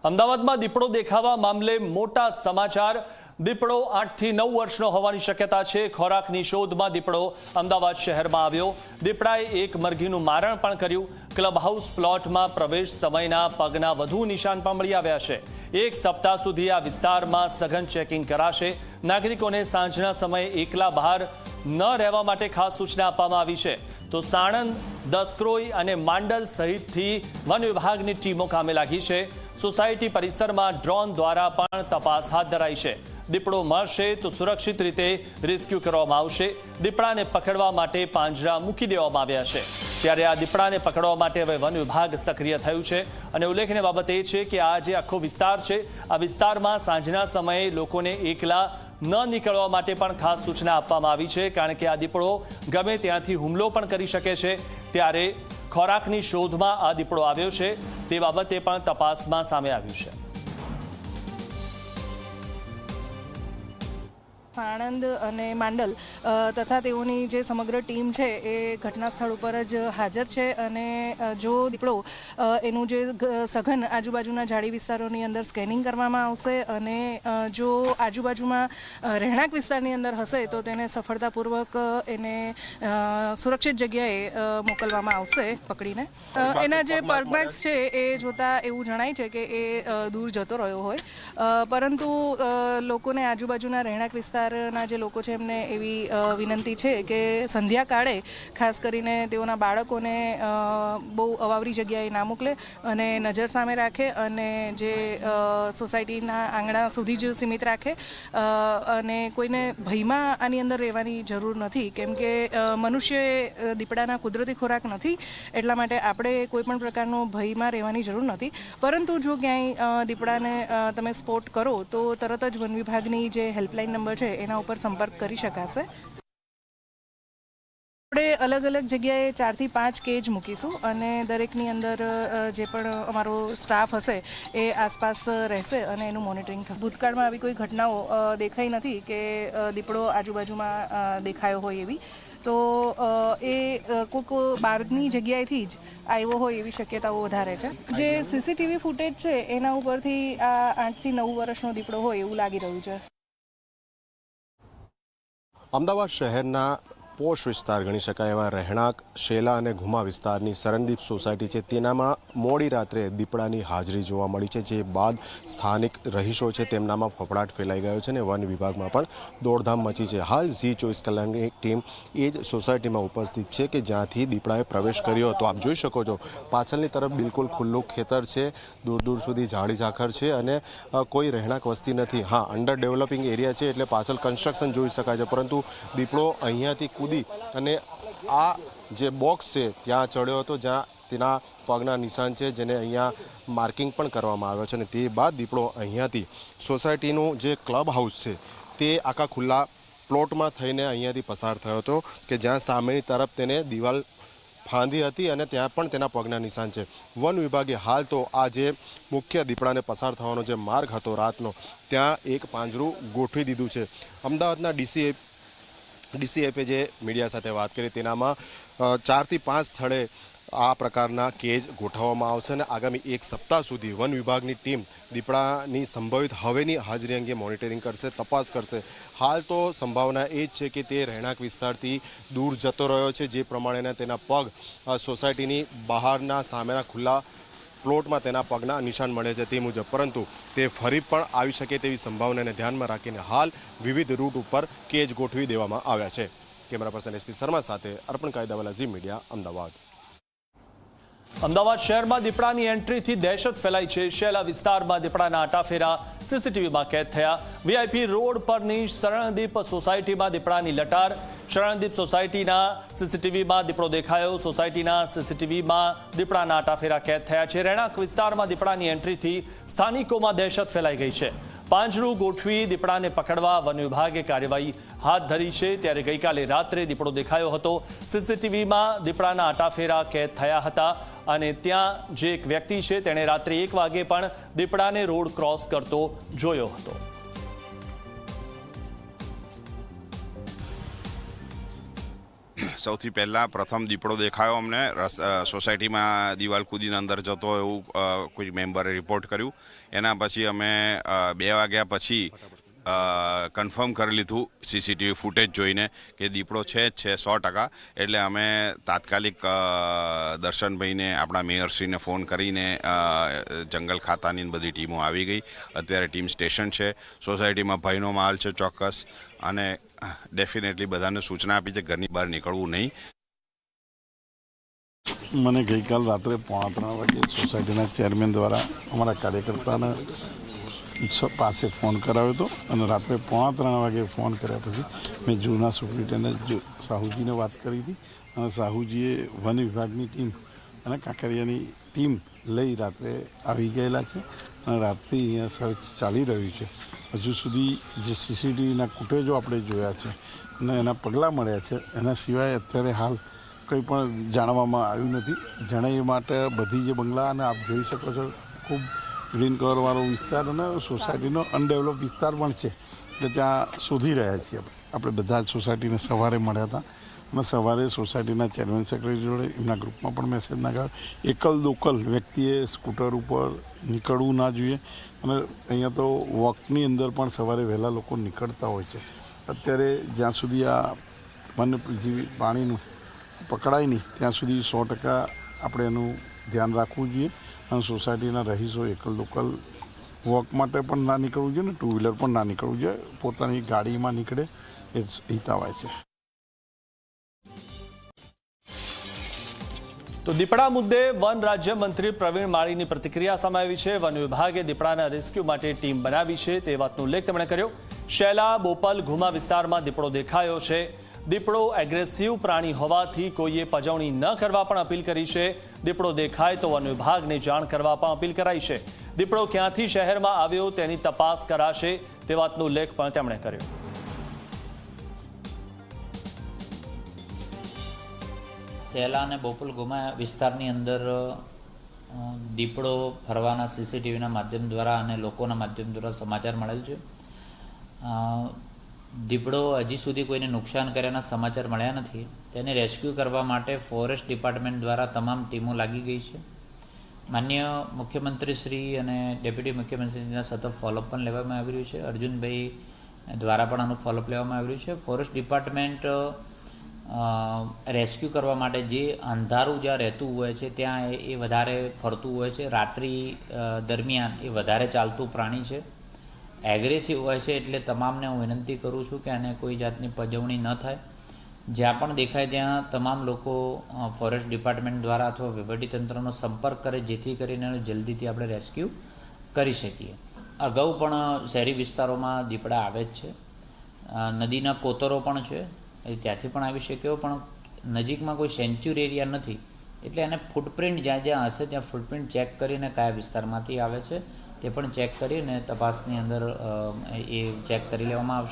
અમદાવાદમાં દીપડો દેખાવા મામલે મોટા સમાચાર। દીપડો 8 થી 9 વર્ષનો હોવાની શક્યતા છે। ખોરાકની શોધમાં દીપડો અમદાવાદ શહેરમાં આવ્યો। દીપડાએ એક મરઘીનું મારણ પણ કર્યું। ક્લબ હાઉસ પ્લોટમાં પ્રવેશ સમયના પગના વધુ નિશાન પણ મળી આવ્યા છે। એક સપ્તાહ સુધી આ વિસ્તારમાં સઘન ચેકિંગ કરાશે। નાગરિકોને સાંજના સમયે એકલા બહાર ન રહેવા માટે ખાસ સૂચના આપવામાં આવી છે। તો સાણંદ, દસક્રોઈ અને માંડલ સહિતથી વન વિભાગની ટીમો કામે લાગી છે। સોસાયટી પરિસરમાં ડ્રોન દ્વારા પણ તપાસ હાથ ધરાઈ છે। દીપડો મળશે તો સુરક્ષિત રીતે રેસ્ક્યુ કરવામાં આવશે। દીપડાને પકડવા માટે પાંજરા મૂકી દેવામાં આવ્યા છે। ત્યારે આ દીપડાને પકડવા માટે હવે વન વિભાગ સક્રિય થયું છે। અને ઉલ્લેખનીય બાબત એ છે કે આ જે આખો વિસ્તાર છે, આ વિસ્તારમાં સાંજના સમયે લોકોને એકલા ન નીકળવા માટે પણ ખાસ સૂચના આપવામાં આવી છે, કારણ કે આ દીપડો ગમે ત્યાંથી હુમલો પણ કરી શકે છે। ત્યારે ખોરાકની શોધમાં આ દીપડો આવ્યો છે તે બાબતે પણ તપાસમાં સામે આવ્યું છે। આણંદ અને માંડલ તથા તેઓની જે સમગ્ર ટીમ છે એ ઘટના સ્થળ ઉપર જ હાજર છે। અને જો દીપડો એનું જે સઘન આજુબાજુના ઝાડી વિસ્તારોની અંદર સ્કેનિંગ કરવામાં આવશે અને જો આજુબાજુમાં રહેણાંક વિસ્તારની અંદર હશે તો તેને સફળતાપૂર્વક એને સુરક્ષિત જગ્યાએ મોકલવામાં આવશે પકડીને। એના જે પગમાર્ક્સ છે એ જોતા એવું જણાય છે કે એ દૂર જતો રહ્યો હોય, પરંતુ લોકોને આજુબાજુના રહેણાંક વિસ્તારના જે લોકો છે એમને એવી વિનંતી છે કે સંધ્યાકાળે ખાસ કરીને તેઓના બાળકોને બહુ અવાવરી જગ્યાએ ના મોકલે અને નજર સામે રાખે અને જે સોસાયટીના આંગણા સુધી જ સીમિત રાખે। અને કોઈને ભયમાં આની અંદર રહેવાની જરૂર નથી, કેમ કે મનુષ્ય દીપડાના કુદરતી ખોરાક નથી, એટલા માટે આપણે કોઈ પણ પ્રકારનો ભયમાં રહેવાની જરૂર નથી। પરંતુ જો ક્યાંય દીપડાને તમે સ્પોટ કરો તો તરત જ વન વિભાગની જે હેલ્પલાઇન નંબર છે એના ઉપર સંપર્ક કરી શકાશે। આપણે અલગ અલગ જગ્યાએ 4 થી 5 કેજ મૂકીશું અને દરેકની અંદર જે પણ અમારો સ્ટાફ હશે એ આસપાસ રહેશે અને એનું મોનિટરિંગ થશે। ભૂતકાળમાં આવી કોઈ ઘટનાઓ દેખાઈ નથી કે દીપડો આજુબાજુમાં દેખાયો હોય એવી, તો એ કોઈક બહારની જગ્યાએથી જ આવ્યો હોય એવી શક્યતાઓ વધારે છે। જે સીસીટીવી ફૂટેજ છે એના ઉપરથી આ 8 થી 9 વર્ષનો દીપડો હોય એવું લાગી રહ્યું છે। અમદાવાદ શહેરના પોશ વિસ્તાર ગણી શકાય એવા રહેણાંક, શેલા અને ઘુમા વિસ્તારની શરણદીપ સોસાયટી છે, તેનામાં મોડી રાત્રે દીપડાની હાજરી જોવા મળી છે। જે બાદ સ્થાનિક રહીશો છે તેમનામાં ફફડાટ ફેલાઈ ગયો છે અને વન વિભાગમાં પણ દોડધામ મચી છે। હાલ ઝી24 કલાકની ટીમ એ જ સોસાયટીમાં ઉપસ્થિત છે કે જ્યાંથી દીપડાએ પ્રવેશ કર્યો હતો। આપ જોઈ શકો છો પાછળની તરફ બિલકુલ ખુલ્લું ખેતર છે, દૂર દૂર સુધી ઝાડી ઝાખર છે અને કોઈ રહેણાંક વસ્તી નથી। હા, અંડર ડેવલપિંગ એરિયા છે એટલે પાછળ કન્સ્ટ્રક્શન જોઈ શકાય છે, પરંતુ દીપડો અહીંયાથી અને આ જે બોક્સ છે ત્યાં ચડ્યો હતો, જ્યાં તેના પગના નિશાન છે, જેને અહીંયા માર્કિંગ પણ કરવામાં આવ્યો છે। અને તે બાદ દીપડો અહીંયાથી સોસાયટીનું જે ક્લબ હાઉસ છે તે આખા ખુલ્લા પ્લોટમાં થઈને અહીંયાથી પસાર થયો હતો કે જ્યાં સામેની તરફ તેને દિવાલ ફાંદી હતી અને ત્યાં પણ તેના પગના નિશાન છે। વન વિભાગે હાલ તો આ જે મુખ્ય દીપડાને પસાર થવાનો જે માર્ગ હતો રાતનો, ત્યાં એક પાંજરું ગોઠવી દીધું છે। અમદાવાદના ડીસીએફે જે મીડિયા સાથે વાત કરી તેનામાં 4 થી 5 સ્થળે આ પ્રકારના કેજ ગોઠવવામાં આવશે અને આગામી એક સપ્તાહ સુધી વન વિભાગની ટીમ દીપડાની સંભવિત હવેની હાજરી અંગે મોનિટરિંગ કરશે, તપાસ કરશે। હાલ તો સંભાવના એ જ છે કે તે રહેણાંક વિસ્તારથી દૂર જતો રહ્યો છે, જે પ્રમાણેના તેના પગ સોસાયટીની બહારના સામેના ખુલ્લા પ્લોટમાં તેના પગના નિશાન મળે છે તે મુજબ, પરંતુ તે ફરી પણ આવી શકે તેવી સંભાવનાને ધ્યાનમાં રાખીને હાલ વિવિધ રૂટ ઉપર કેજ ગોઠવી દેવામાં આવ્યા છે। કેમેરા પર્સન એસપી શર્મા સાથે અર્પણ કાયદાવાલા, ઝી મીડિયા, અમદાવાદ। અમદાવાદ શહેરમાં દીપડાની એન્ટ્રીથી દહેશત ફેલાઈ છે। શેલા વિસ્તારમાં દીપડાના આટાફેરા સીસીટીવીમાં કેદ થયા। વીઆઈપી રોડ પરની શરણદીપ સોસાયટીમાં દીપડાની લટાર। શરણદીપ સોસાયટીના સીસીટીવીમાં દીપડો દેખાયો। સોસાયટીના સીસીટીવીમાં દીપડાના આટાફેરા કેદ થયા છે। રહેણાંક વિસ્તારમાં દીપડાની એન્ટ્રીથી સ્થાનિકોમાં દહેશત ફેલાઈ ગઈ છે। પાંજરું ગોઠવી દીપડાને પકડવા વન વિભાગે કાર્યવાહી હાથ ધરી છે। ત્યારે ગઈકાલે રાત્રે દીપડો દેખાયો હતો। સીસીટીવીમાં દીપડાના આટાફેરા કેદ થયા હતા અને ત્યાં જે એક વ્યક્તિ છે તેણે રાત્રે 1 વાગે પણ દીપડાને રોડ ક્રોસ કરતો જોયો હતો। સૌથી પહેલાં પ્રથમ દીપડો દેખાયો અમને સોસાયટીમાં દિવાલ કૂદીને અંદર જતો એવું કોઈ મેમ્બરે રિપોર્ટ કર્યું. એના પછી અમે 2 વાગ્યા પછી કન્ફર્મ કરી લીધું સીસીટીવી ફૂટેજ જોઈને કે દીપડો છે જ છે 100%. એટલે અમે તાત્કાલિક દર્શનભાઈને આપણા મેયરશ્રીને ફોન કરીને જંગલ ખાતાની બધી ટીમો આવી ગઈ. અત્યારે ટીમ સ્ટેશન છે. સોસાયટીમાં ભયનો માહોલ છે ચોક્કસ, અને ડેફિનેટલી બધાને સૂચના આપી છે ઘરની બહાર નીકળવું નહીં. મને ગઈકાલ રાત્રે 2:45 વાગે સોસાયટીના ચેરમેન દ્વારા અમારા કાર્યકર્તાને પાસે ફોન કરાવ્યો હતો, અને રાત્રે 2:45 વાગે ફોન કર્યા પછી મેં જૂના સુપ્રિન્ટેન્ડન્ટ સાહુજીને વાત કરી હતી, અને સાહુજીએ વન વિભાગની ટીમ અને કાંકરિયાની ટીમ લઈ રાત્રે આવી ગયેલા છે, અને રાતથી અહીંયા સર્ચ ચાલી રહ્યું છે. હજુ સુધી જે સીસીટીવીના ફૂટેજો આપણે જોયા છે અને એના પગલાં મળ્યા છે, એના સિવાય અત્યારે હાલ કંઈ પણ જાણવામાં આવ્યું નથી. જણાવવા માટે બધી જે બંગલા, અને આપ જોઈ શકો છો ખૂબ ગ્રીન કવરવાળો વિસ્તાર અને સોસાયટીનો અનડેવલપ વિસ્તાર પણ છે, એટલે ત્યાં શોધી રહ્યા છીએ. આપણે બધા જ સોસાયટીને સવારે મળ્યા હતા, અને સવારે સોસાયટીના ચેરમેન સેક્રેટરી જોડે એમના ગ્રુપમાં પણ મેસેજ નાખ્યો, એકલ દોકલ વ્યક્તિએ સ્કૂટર ઉપર નીકળવું ના જોઈએ. અને અહીંયા તો વોકની અંદર પણ સવારે વહેલા લોકો નીકળતા હોય છે. અત્યારે જ્યાં સુધી આ વન્યજીવી પ્રાણીનું પકડાય નહીં ત્યાં સુધી 100% આપણે એનું ધ્યાન રાખવું જોઈએ. અને સોસાયટીના રહીશો એકલ લોકલ વોક માટે પણ ના નીકળવું જોઈએ, ને 2 વ્હીલર પણ ના નીકળવું જોઈએ. પોતાની ગાડીમાં નીકળે એ હિતાવાય છે. તો દીપડા મુદ્દે વન રાજ્યમંત્રી પ્રવીણ માળીની પ્રતિક્રિયા સામે આવી છે. વન વિભાગે દીપડાના રેસ્ક્યુ માટે ટીમ બનાવી છે તે વાતનો ઉલ્લેખ તેમણે કર્યો. શેલા, બોપલ, ઘુમા વિસ્તારમાં દીપડો દેખાયો છે. દીપડો એગ્રેસિવ પ્રાણી હોવાથી કોઈએ પજવણી ન કરવા પણ અપીલ કરી છે. દીપડો દેખાય તો વન વિભાગને જાણ કરવા પણ અપીલ કરાઈ છે. દીપડો ક્યાંથી શહેરમાં આવ્યો તેની તપાસ કરાશે તે વાતનો ઉલ્લેખ પણ તેમણે કર્યો. શેલા અને બોપલ ગુમા વિસ્તારની અંદર દીપડો ફરવાના સીસીટીવીના માધ્યમ દ્વારા અને લોકોના માધ્યમ દ્વારા સમાચાર મળેલ છે. દીપડો હજી સુધી કોઈને નુકસાન કર્યાના સમાચાર મળ્યા નથી. તેને રેસ્ક્યુ કરવા માટે ફોરેસ્ટ ડિપાર્ટમેન્ટ દ્વારા તમામ ટીમો લાગી ગઈ છે. માન્ય મુખ્યમંત્રીશ્રી અને ડેપ્યુટી મુખ્યમંત્રીના સતત ફોલોઅપ પણ લેવામાં આવી રહ્યું છે. અર્જુનભાઈ દ્વારા પણ આનું ફોલોઅપ લેવામાં આવી રહ્યું છે. ફોરેસ્ટ ડિપાર્ટમેન્ટ રેસ્ક્યુ કરવા માટે જે અંધારું જ્યાં રહેતું હોય છે ત્યાં એ વધારે ફરતું હોય છે. રાત્રિ દરમિયાન એ વધારે ચાલતું પ્રાણી છે, એગ્રેસિવ હોય છે. એટલે તમામને હું વિનંતી કરું છું કે આને કોઈ જાતની પજવણી ન થાય. જ્યાં પણ દેખાય ત્યાં તમામ લોકો ફોરેસ્ટ ડિપાર્ટમેન્ટ દ્વારા અથવા વહીવટીતંત્રનો સંપર્ક કરે, જેથી કરીને જલ્દીથી આપણે રેસ્ક્યુ કરી શકીએ. અગાઉ પણ શહેરી વિસ્તારોમાં દીપડા આવે જ છે. નદીના કોતરો પણ છે, ત્યાંથી પણ આવી શક્યો, પણ નજીકમાં કોઈ સેન્ચ્યુરી એરિયા નથી. એટલે એને ફૂટપ્રિન્ટ જ્યાં જ્યાં હશે ત્યાં ફૂટપ્રિન્ટ ચેક કરીને કયા વિસ્તારમાંથી આવે છે તે પણ ચેક કરીને તપાસની અંદર એ ચેક કરી લેવામાં આવશે.